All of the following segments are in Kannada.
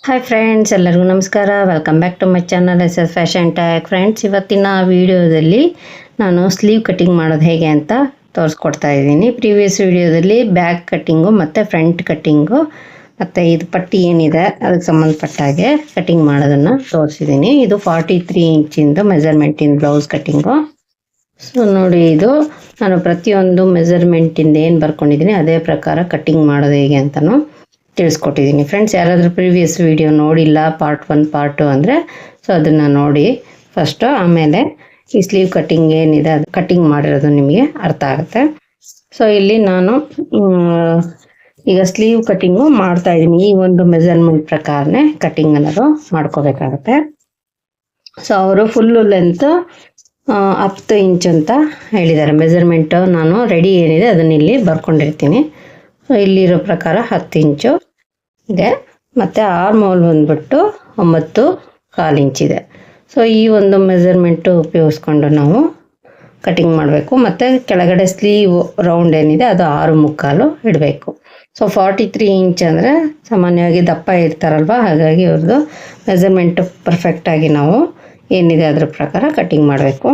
ಹಾಯ್ ಫ್ರೆಂಡ್ಸ್, ಎಲ್ಲರಿಗೂ ನಮಸ್ಕಾರ. Welcome back to my channel S fashion tag. Friends, ಇವತ್ತಿನ ವಿಡಿಯೋದಲ್ಲಿ ನಾನು ಸ್ಲೀವ್ ಕಟಿಂಗ್ ಮಾಡೋದು ಹೇಗೆ ಅಂತ ತೋರಿಸ್ಕೊಡ್ತಾ ಇದ್ದೀನಿ. ಪ್ರೀವಿಯಸ್ ವಿಡಿಯೋದಲ್ಲಿ ಬ್ಯಾಕ್ ಕಟ್ಟಿಂಗು ಮತ್ತು ಫ್ರಂಟ್ ಕಟ್ಟಿಂಗು ಮತ್ತು ಇದು ಪಟ್ಟಿ ಏನಿದೆ ಅದಕ್ಕೆ ಸಂಬಂಧಪಟ್ಟ ಹಾಗೆ ಕಟಿಂಗ್ ಮಾಡೋದನ್ನು ತೋರಿಸಿದ್ದೀನಿ. ಇದು 43 ಇಂಚಿಂದು ಮೆಜರ್ಮೆಂಟಿನ ಬ್ಲೌಸ್ ಕಟ್ಟಿಂಗು. ಸೊ ನೋಡಿ, ಇದು ನಾನು ಪ್ರತಿಯೊಂದು ಮೆಜರ್ಮೆಂಟಿಂದ ಏನು ಬರ್ಕೊಂಡಿದ್ದೀನಿ ಅದೇ ಪ್ರಕಾರ ಕಟ್ಟಿಂಗ್ ಮಾಡೋದು ಹೇಗೆ ಅಂತಲೂ ತಿಳಿಸ್ಕೊಟ್ಟಿದ್ದೀನಿ. ಫ್ರೆಂಡ್ಸ್, ಯಾರಾದರೂ ಪ್ರೀವಿಯಸ್ ವಿಡಿಯೋ ನೋಡಿಲ್ಲ ಪಾರ್ಟ್ 1 ಪಾರ್ಟ್ 2 ಅಂದರೆ ಸೊ ಅದನ್ನು ನೋಡಿ ಫಸ್ಟು. ಆಮೇಲೆ ಈ ಸ್ಲೀವ್ ಕಟ್ಟಿಂಗ್ ಏನಿದೆ ಅದು ಕಟ್ಟಿಂಗ್ ಮಾಡಿರೋದು ನಿಮಗೆ ಅರ್ಥ ಆಗುತ್ತೆ. ಸೊ ಇಲ್ಲಿ ನಾನು ಈಗ ಸ್ಲೀವ್ ಕಟ್ಟಿಂಗು ಮಾಡ್ತಾ ಇದ್ದೀನಿ. ಈ ಒಂದು ಮೆಜರ್ಮೆಂಟ್ ಪ್ರಕಾರನೇ ಕಟ್ಟಿಂಗ್ ಅನ್ನೋದು ಮಾಡ್ಕೋಬೇಕಾಗತ್ತೆ. ಸೊ ಅವರು ಫುಲ್ಲು ಲೆಂತ್ 10 ಇಂಚ್ ಅಂತ ಹೇಳಿದ್ದಾರೆ ಮೆಜರ್ಮೆಂಟು. ನಾನು ರೆಡಿ ಏನಿದೆ ಅದನ್ನ ಇಲ್ಲಿ ಬರ್ಕೊಂಡಿರ್ತೀನಿ. ಸೊ ಇಲ್ಲಿರೋ ಪ್ರಕಾರ 10 ಇಂಚು ಇದೆ ಮತ್ತು ಆರ್ಮ್ ಹೋಲ್ ಬಂದ್ಬಿಟ್ಟು 9.25 ಇಂಚಿದೆ. ಸೊ ಈ ಒಂದು ಮೆಜರ್ಮೆಂಟು ಉಪಯೋಗಿಸ್ಕೊಂಡು ನಾವು ಕಟಿಂಗ್ ಮಾಡಬೇಕು. ಮತ್ತು ಕೆಳಗಡೆ ಸ್ಲೀವ್ ರೌಂಡ್ ಏನಿದೆ ಅದು 6.25 ಇಡಬೇಕು. ಸೊ 43 ಇಂಚ್ ಅಂದರೆ ಸಾಮಾನ್ಯವಾಗಿ ದಪ್ಪ ಇರ್ತಾರಲ್ವ, ಹಾಗಾಗಿ ಅವ್ರದ್ದು ಮೆಜರ್ಮೆಂಟು ಪರ್ಫೆಕ್ಟಾಗಿ ನಾವು ಏನಿದೆ ಅದ್ರ ಪ್ರಕಾರ ಕಟಿಂಗ್ ಮಾಡಬೇಕು.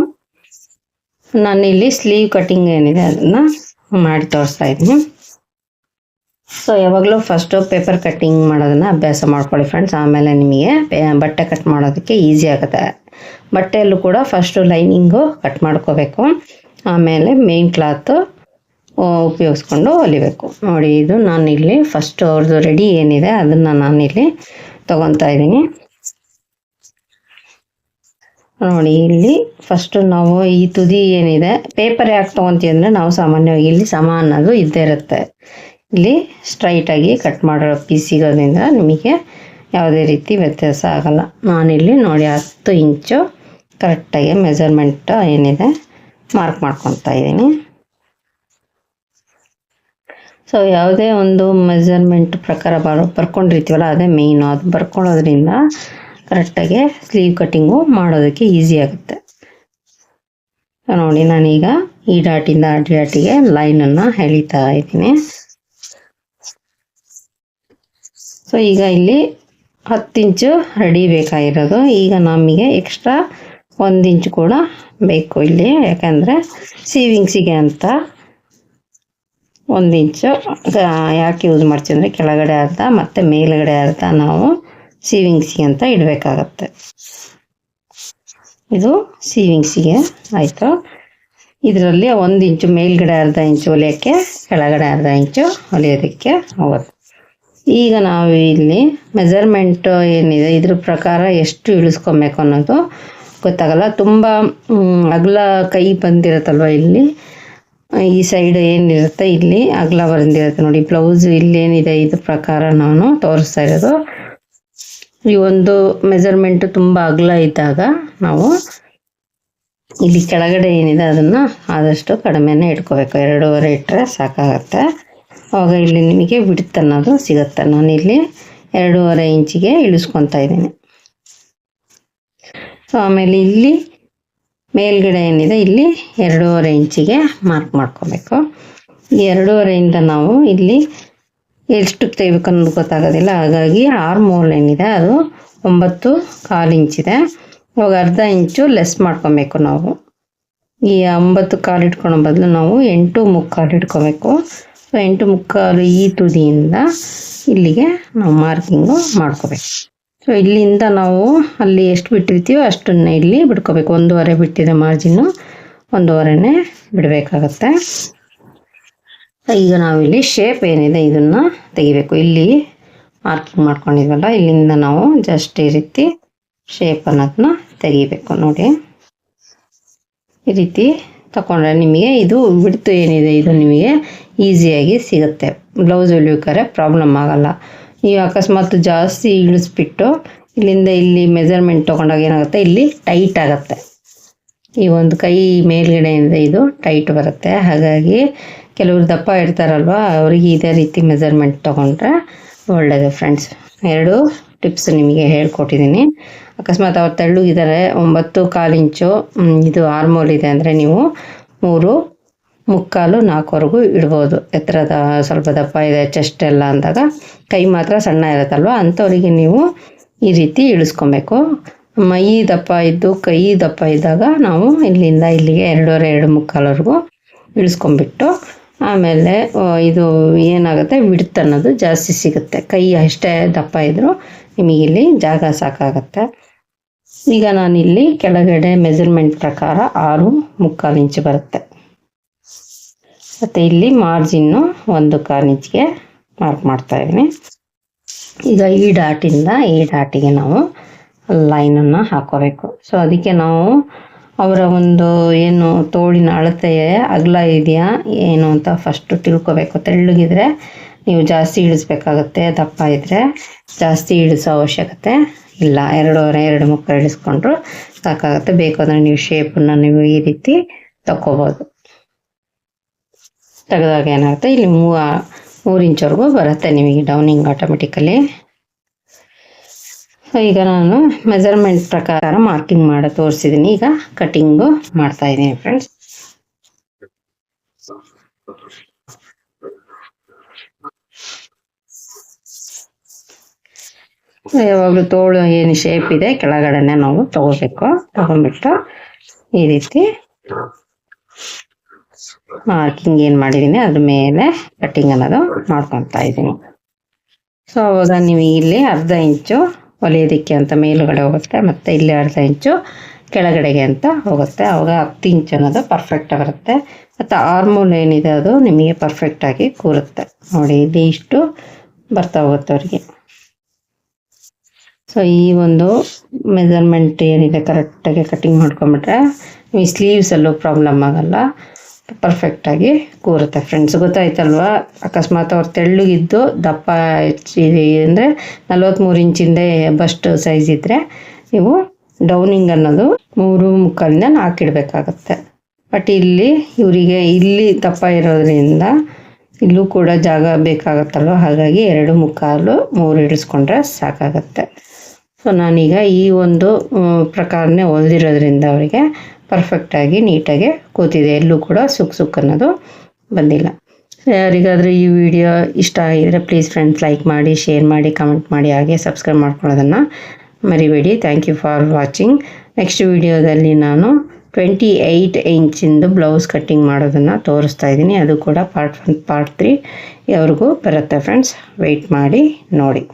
ನಾನಿಲ್ಲಿ ಸ್ಲೀವ್ ಕಟಿಂಗ್ ಏನಿದೆ ಅದನ್ನು ಮಾಡಿ ತೋರಿಸ್ತಾ ಇದ್ದೀನಿ. ಸೊ ಯಾವಾಗಲೂ ಫಸ್ಟು ಪೇಪರ್ ಕಟ್ಟಿಂಗ್ ಮಾಡೋದನ್ನು ಅಭ್ಯಾಸ ಮಾಡ್ಕೊಳ್ಳಿ ಫ್ರೆಂಡ್ಸ್. ಆಮೇಲೆ ನಿಮಗೆ ಬಟ್ಟೆ ಕಟ್ ಮಾಡೋದಕ್ಕೆ ಈಸಿ ಆಗುತ್ತೆ. ಬಟ್ಟೆಯಲ್ಲೂ ಕೂಡ ಫಸ್ಟು ಲೈನಿಂಗು ಕಟ್ ಮಾಡ್ಕೋಬೇಕು, ಆಮೇಲೆ ಮೇನ್ ಕ್ಲಾತು ಉಪಯೋಗಿಸ್ಕೊಂಡು ಹೊಲಿಬೇಕು. ನೋಡಿ, ಇದು ನಾನಿಲ್ಲಿ ಫಸ್ಟು ಅವ್ರದ್ದು ರೆಡಿ ಏನಿದೆ ಅದನ್ನು ನಾನಿಲ್ಲಿ ತೊಗೊತಾ ಇದ್ದೀನಿ. ನೋಡಿ, ಇಲ್ಲಿ ಫಸ್ಟು ನಾವು ಈ ತುದಿ ಏನಿದೆ ಪೇಪರ್ ಯಾಕೆ ತೊಗೊತೀವಿ ಅಂದರೆ ನಾವು ಸಾಮಾನ್ಯವಾಗಿ ಇಲ್ಲಿ ಸಮ ಅನ್ನೋದು ಇದ್ದೇ ಇರುತ್ತೆ. ಇಲ್ಲಿ ಸ್ಟ್ರೈಟಾಗಿ ಕಟ್ ಮಾಡಿರೋ ಪೀಸ್ ಸಿಗೋದ್ರಿಂದ ನಿಮಗೆ ಯಾವುದೇ ರೀತಿ ವ್ಯತ್ಯಾಸ ಆಗೋಲ್ಲ. ನಾನಿಲ್ಲಿ ನೋಡಿ 10 ಇಂಚು ಕರೆಕ್ಟಾಗಿ ಮೆಜರ್ಮೆಂಟ್ ಏನಿದೆ ಮಾರ್ಕ್ ಮಾಡ್ಕೊತಾ ಇದ್ದೀನಿ. ಸೊ ಯಾವುದೇ ಒಂದು ಮೆಜರ್ಮೆಂಟ್ ಪ್ರಕಾರ ಬರ್ಕೊಂಡಿರ್ತೀವಲ್ಲ ಅದೇ ಮೇಯ್ನು. ಅದು ಬರ್ಕೊಳ್ಳೋದ್ರಿಂದ ಕರೆಕ್ಟಾಗಿ ಸ್ಲೀವ್ ಕಟ್ಟಿಂಗು ಮಾಡೋದಕ್ಕೆ ಈಸಿ ಆಗುತ್ತೆ. ನೋಡಿ, ನಾನೀಗ ಈ ಡಾಟಿಂದ ಆ ಡಾಟಿಗೆ ಲೈನನ್ನು ಎಳಿತಾ ಇದ್ದೀನಿ. ಸೊ ಈಗ ಇಲ್ಲಿ 10 ಇಂಚು ರೆಡಿ ಬೇಕಾಗಿರೋದು. ಈಗ ನಮಗೆ ಎಕ್ಸ್ಟ್ರಾ 1 ಇಂಚು ಕೂಡ ಬೇಕು ಇಲ್ಲಿ, ಯಾಕಂದರೆ ಸೀವಿಂಗ್ಸಿಗೆ ಅಂತ 1 ಇಂಚು ಯಾಕೆ ಯೂಸ್ ಮಾಡ್ತೀವಿ ಅಂದರೆ ಕೆಳಗಡೆ ಅರ್ಧ ಮತ್ತು ಮೇಲ್ಗಡೆ ಅರ್ಧ ನಾವು ಸೀವಿಂಗ್ಸಿಗೆ ಅಂತ ಇಡಬೇಕಾಗತ್ತೆ. ಇದು ಸೀವಿಂಗ್ಸಿಗೆ ಆಯಿತು. ಇದರಲ್ಲಿ 1 ಇಂಚು ಮೇಲ್ಗಡೆ ಅರ್ಧ ಇಂಚು ಹೊಲಿಯೋಕ್ಕೆ, ಕೆಳಗಡೆ ಅರ್ಧ ಇಂಚು ಹೊಲಿಯೋದಕ್ಕೆ ಹೋಗುತ್ತೆ. ಈಗ ನಾವು ಇಲ್ಲಿ ಮೆಜರ್ಮೆಂಟು ಏನಿದೆ ಇದ್ರ ಪ್ರಕಾರ ಎಷ್ಟು ಇಳಿಸ್ಕೊಬೇಕು ಅನ್ನೋದು ಗೊತ್ತಾಗಲ್ಲ. ತುಂಬ ಅಗಲ ಕೈ ಬಂದಿರುತ್ತಲ್ವ, ಇಲ್ಲಿ ಈ ಸೈಡ್ ಏನಿರುತ್ತೆ ಇಲ್ಲಿ ಅಗಲ ಬಂದಿರುತ್ತೆ. ನೋಡಿ, ಬ್ಲೌಸ್ ಇಲ್ಲೇನಿದೆ ಇದ್ರ ಪ್ರಕಾರ ನಾನು ತೋರಿಸ್ತಾ ಇರೋದು. ಈ ಒಂದು ಮೆಜರ್ಮೆಂಟು ತುಂಬ ಅಗಲ ಇದ್ದಾಗ ನಾವು ಇಲ್ಲಿ ಕೆಳಗಡೆ ಏನಿದೆ ಅದನ್ನು ಆದಷ್ಟು ಕಡಿಮೆನೇ ಇಟ್ಕೋಬೇಕು. 2.5 ಇಟ್ಟರೆ ಸಾಕಾಗತ್ತೆ. ಆವಾಗ ಇಲ್ಲಿ ನಿಮಗೆ ವಿಡ್ತ್ ಅನ್ನೋದು ಸಿಗುತ್ತೆ. ನಾನಿಲ್ಲಿ 2.5 ಇಂಚಿಗೆ ಇಳಿಸ್ಕೊತಾ ಇದ್ದೀನಿ. ಸೊ ಆಮೇಲೆ ಇಲ್ಲಿ ಮೇಲ್ಗಡೆ ಏನಿದೆ ಇಲ್ಲಿ 2.5 ಇಂಚಿಗೆ ಮಾರ್ಕ್ ಮಾಡ್ಕೋಬೇಕು. ಈ 2.5ಇಂದ ನಾವು ಇಲ್ಲಿ ಎಷ್ಟು ತೆಗಿಬೇಕು ಅನ್ನೋದು ಗೊತ್ತಾಗೋದಿಲ್ಲ. ಹಾಗಾಗಿ ಆರ್ಮ್ ಹೋಲ್ ಏನಿದೆ ಅದು 9.25 ಇಂಚಿದೆ. ಇವಾಗ ಅರ್ಧ ಇಂಚು ಲೆಸ್ ಮಾಡ್ಕೊಬೇಕು ನಾವು. ಈ 9.25 ಇಟ್ಕೊಳೋ ಬದಲು ನಾವು 8.25 ಇಟ್ಕೋಬೇಕು. ಸೊ 8.25 ಈ ತುದಿಯಿಂದ ಇಲ್ಲಿಗೆ ನಾವು ಮಾರ್ಕಿಂಗು ಮಾಡ್ಕೋಬೇಕು. ಸೊ ಇಲ್ಲಿಂದ ನಾವು ಅಲ್ಲಿ ಎಷ್ಟು ಬಿಟ್ಟಿರ್ತೀವೋ ಅಷ್ಟನ್ನು ಇಲ್ಲಿ ಬಿಡ್ಕೋಬೇಕು. 1.5 ಬಿಟ್ಟಿದೆ ಮಾರ್ಜಿನ್ನು, 1.5ನೇ ಬಿಡಬೇಕಾಗತ್ತೆ. ಈಗ ನಾವಿಲ್ಲಿ ಶೇಪ್ ಏನಿದೆ ಇದನ್ನು ತೆಗಿಬೇಕು. ಇಲ್ಲಿ ಮಾರ್ಕಿಂಗ್ ಮಾಡ್ಕೊಂಡಿದ್ವಲ್ಲ, ಇಲ್ಲಿಂದ ನಾವು ಜಸ್ಟ್ ಈ ರೀತಿ ಶೇಪ್ ಅನ್ನೋದನ್ನ ತೆಗಿಬೇಕು. ನೋಡಿ, ಈ ರೀತಿ ತಗೊಂಡ್ರೆ ನಿಮಗೆ ಇದು ಬಿಡ್ತು ಏನಿದೆ ಇದು ನಿಮಗೆ ಈಸಿಯಾಗಿ ಸಿಗುತ್ತೆ. ಬ್ಲೌಸ್ ಹೊಲಿಬೇಕಾದ್ರೆ ಪ್ರಾಬ್ಲಮ್ ಆಗೋಲ್ಲ. ನೀವು ಅಕಸ್ಮಾತ್ ಜಾಸ್ತಿ ಇಳಿಸ್ಬಿಟ್ಟು ಇಲ್ಲಿಂದ ಇಲ್ಲಿ ಮೆಜರ್ಮೆಂಟ್ ತೊಗೊಂಡಾಗ ಏನಾಗುತ್ತೆ, ಇಲ್ಲಿ ಟೈಟ್ ಆಗುತ್ತೆ. ಈ ಒಂದು ಕೈ ಮೇಲ್ಗಡೆಯಿಂದ ಇದು ಟೈಟ್ ಬರುತ್ತೆ. ಹಾಗಾಗಿ ಕೆಲವರು ದಪ್ಪ ಇರ್ತಾರಲ್ವ, ಅವ್ರಿಗೆ ಇದೇ ರೀತಿ ಮೆಜರ್ಮೆಂಟ್ ತೊಗೊಂಡ್ರೆ ಒಳ್ಳೆಯದು ಫ್ರೆಂಡ್ಸ್. 2 ಟಿಪ್ಸ್ ನಿಮಗೆ ಹೇಳ್ಕೊಟ್ಟಿದ್ದೀನಿ. ಅಕಸ್ಮಾತ್ ಅವ್ರು ತೆಳ್ಳಗಿದ್ದಾರೆ, 9.25 ಇಂಚು ಇದು ಆರ್ಮ್ ಹೋಲ್ ಇದೆ ಅಂದರೆ ನೀವು 3 ಮುಕ್ಕಾಲು 4ವರೆಗೂ ಇಡ್ಬೋದು. ಎತ್ತರದ ಸ್ವಲ್ಪ ದಪ್ಪ ಇದೆ ಚೆಸ್ಟ್ ಎಲ್ಲ ಅಂದಾಗ ಕೈ ಮಾತ್ರ ಸಣ್ಣ ಇರುತ್ತಲ್ವ, ಅಂಥವರಿಗೆ ನೀವು ಈ ರೀತಿ ಇಳಿಸ್ಕೊಬೇಕು. ಮೈ ದಪ್ಪ ಇದ್ದು ಕೈ ದಪ್ಪ ಇದ್ದಾಗ ನಾವು ಇಲ್ಲಿಂದ ಇಲ್ಲಿಗೆ 2.5 ಮುಕ್ಕಾಲ್ವರೆಗೂ ಇಳಿಸ್ಕೊಂಬಿಟ್ಟು ಆಮೇಲೆ ಇದು ಏನಾಗುತ್ತೆ ವಿಡ್ತ್ ಅನ್ನೋದು ಜಾಸ್ತಿ ಸಿಗುತ್ತೆ. ಕೈ ಅಷ್ಟೇ ದಪ್ಪ ಇದ್ದರೂ ನಿಮಗಿಲ್ಲಿ ಜಾಗ ಸಾಕಾಗುತ್ತೆ. ಈಗ ನಾನಿಲ್ಲಿ ಕೆಳಗಡೆ ಮೆಜರ್ಮೆಂಟ್ ಪ್ರಕಾರ 6.25 ಇಂಚು ಬರುತ್ತೆ. ಮತ್ತು ಇಲ್ಲಿ ಮಾರ್ಜಿನ್ನು 1/4 ಇಂಚಿಗೆ ಮಾರ್ಕ್ ಮಾಡ್ತಾಯಿದ್ದೀನಿ. ಈಗ ಈ ಡಾಟಿಗೆ ನಾವು ಲೈನನ್ನು ಹಾಕೋಬೇಕು. ಸೊ ಅದಕ್ಕೆ ನಾವು ಅವರ ಒಂದು ಏನು ತೋಳಿನ ಅಳತೆ ಅಗಲ ಇದೆಯಾ ಏನು ಅಂತ ಫಸ್ಟು ತಿಳ್ಕೊಬೇಕು. ತೆಳ್ಳಗಿದ್ರೆ ನೀವು ಜಾಸ್ತಿ ಇಳಿಸ್ಬೇಕಾಗತ್ತೆ, ದಪ್ಪ ಇದ್ದರೆ ಜಾಸ್ತಿ ಇಳಿಸೋ ಅವಶ್ಯಕತೆ ಇಲ್ಲ. 2.5 ಮುಕ್ಕಾಲು ಇಳಿಸ್ಕೊಂಡ್ರು ಸಾಕಾಗುತ್ತೆ. ಬೇಕಾದ್ರೆ ನೀವು ಶೇಪನ್ನು ನೀವು ಈ ರೀತಿ ತಕ್ಕೋಬೋದು. ತೆಗೆದಾಗ ಏನಾಗುತ್ತೆ ಇಲ್ಲಿ 3 ಇಂಚ್ವರೆಗೂ ಬರುತ್ತೆ ನಿಮಗೆ ಡೌನಿಂಗ್ ಆಟೋಮೆಟಿಕಲಿ. ಸೊ ಈಗ ನಾನು ಮೆಜರ್ಮೆಂಟ್ ಪ್ರಕಾರ ಮಾರ್ಕಿಂಗ್ ಮಾಡಿ ತೋರಿಸಿದ್ದೀನಿ. ಈಗ ಕಟಿಂಗು ಮಾಡ್ತಾ ಇದ್ದೀನಿ ಫ್ರೆಂಡ್ಸ್. ಯಾವಾಗಲೂ ತೋಳು ಏನು ಶೇಪ್ ಇದೆ ಕೆಳಗಡೆನೆ ನಾವು ತಗೊಂಡ್ಬಿಟ್ಟು ಈ ರೀತಿ ಮಾರ್ಕಿಂಗ್ ಏನು ಮಾಡಿದ್ದೀನಿ ಅದ್ರ ಮೇಲೆ ಕಟ್ಟಿಂಗ್ ಅನ್ನೋದು ಮಾಡ್ಕೊತಾ ಇದ್ದೀನಿ. ಸೊ ಅವಾಗ ನೀವು ಇಲ್ಲಿ 1/2 ಇಂಚು ಹೊಲಿಯೋದಕ್ಕೆ ಅಂತ ಮೇಲುಗಡೆ ಹೋಗುತ್ತೆ, ಮತ್ತು ಇಲ್ಲಿ 1/2 ಇಂಚು ಕೆಳಗಡೆಗೆ ಅಂತ ಹೋಗುತ್ತೆ. ಅವಾಗ 10 ಇಂಚು ಅನ್ನೋದು ಪರ್ಫೆಕ್ಟ್ ಬರುತ್ತೆ. ಮತ್ತು ಆರ್ಮೋಲ್ ಏನಿದೆ ಅದು ನಿಮಗೆ ಪರ್ಫೆಕ್ಟಾಗಿ ಕೂರುತ್ತೆ. ನೋಡಿ ಇಲ್ಲಿ ಇಷ್ಟು ಬರ್ತಾ ಹೋಗುತ್ತೆ ಅವರಿಗೆ. ಸೊ ಈ ಒಂದು ಮೆಜರ್ಮೆಂಟ್ ಏನಿದೆ ಕರೆಕ್ಟಾಗಿ ಕಟ್ಟಿಂಗ್ ಮಾಡ್ಕೊಂಬಿಟ್ರೆ ಈ ಸ್ಲೀವ್ಸಲ್ಲೂ ಪ್ರಾಬ್ಲಮ್ ಆಗಲ್ಲ, ಪರ್ಫೆಕ್ಟಾಗಿ ಕೂರುತ್ತೆ ಫ್ರೆಂಡ್ಸ್. ಗೊತ್ತಾಯ್ತಲ್ವ? ಅಕಸ್ಮಾತ್ ಅವ್ರು ತೆಳ್ಳಗಿದ್ದು ದಪ್ಪ ಅಂದರೆ 43 ಇಂಚಿಂದ ಬಸ್ಟ್ ಸೈಜ್ ಇದ್ದರೆ ನೀವು ಡೌನಿಂಗ್ ಅನ್ನೋದು 3.25 4 ಇಡಬೇಕಾಗತ್ತೆ. ಬಟ್ ಇಲ್ಲಿ ಇವರಿಗೆ ಇಲ್ಲಿ ದಪ್ಪ ಇರೋದ್ರಿಂದ ಇಲ್ಲೂ ಕೂಡ ಜಾಗ ಬೇಕಾಗತ್ತಲ್ವ, ಹಾಗಾಗಿ 2.25 3 ಇಡಿಸ್ಕೊಂಡ್ರೆ ಸಾಕಾಗತ್ತೆ. ಸೊ ನಾನೀಗ ಈ ಒಂದು ಪ್ರಕಾರನೇ ಹೊಲಿದಿರೋದ್ರಿಂದ ಅವರಿಗೆ ಪರ್ಫೆಕ್ಟಾಗಿ ನೀಟಾಗಿ ಕೂತಿದೆ. ಎಲ್ಲೂ ಕೂಡ ಸುಕ್ ಅನ್ನೋದು ಬಂದಿಲ್ಲ. ಯಾರಿಗಾದರೂ ಈ ವಿಡಿಯೋ ಇಷ್ಟ ಆಗಿದರೆ ಪ್ಲೀಸ್ ಫ್ರೆಂಡ್ಸ್ ಲೈಕ್ ಮಾಡಿ, ಶೇರ್ ಮಾಡಿ, ಕಮೆಂಟ್ ಮಾಡಿ, ಹಾಗೆ ಸಬ್ಸ್ಕ್ರೈಬ್ ಮಾಡ್ಕೊಳ್ಳೋದನ್ನು ಮರಿಬೇಡಿ. Thank you for watching. Next ವಿಡಿಯೋದಲ್ಲಿ ನಾನು 28 ಇಂಚಿಂದು ಬ್ಲೌಸ್ ಕಟ್ಟಿಂಗ್ ಮಾಡೋದನ್ನು ತೋರಿಸ್ತಾ ಇದ್ದೀನಿ. ಅದು ಕೂಡ ಪಾರ್ಟ್ 1 ಪಾರ್ಟ್ 3 ಅವ್ರಿಗೂ ಬರುತ್ತೆ ಫ್ರೆಂಡ್ಸ್. ವೆಯ್ಟ್ ಮಾಡಿ ನೋಡಿ.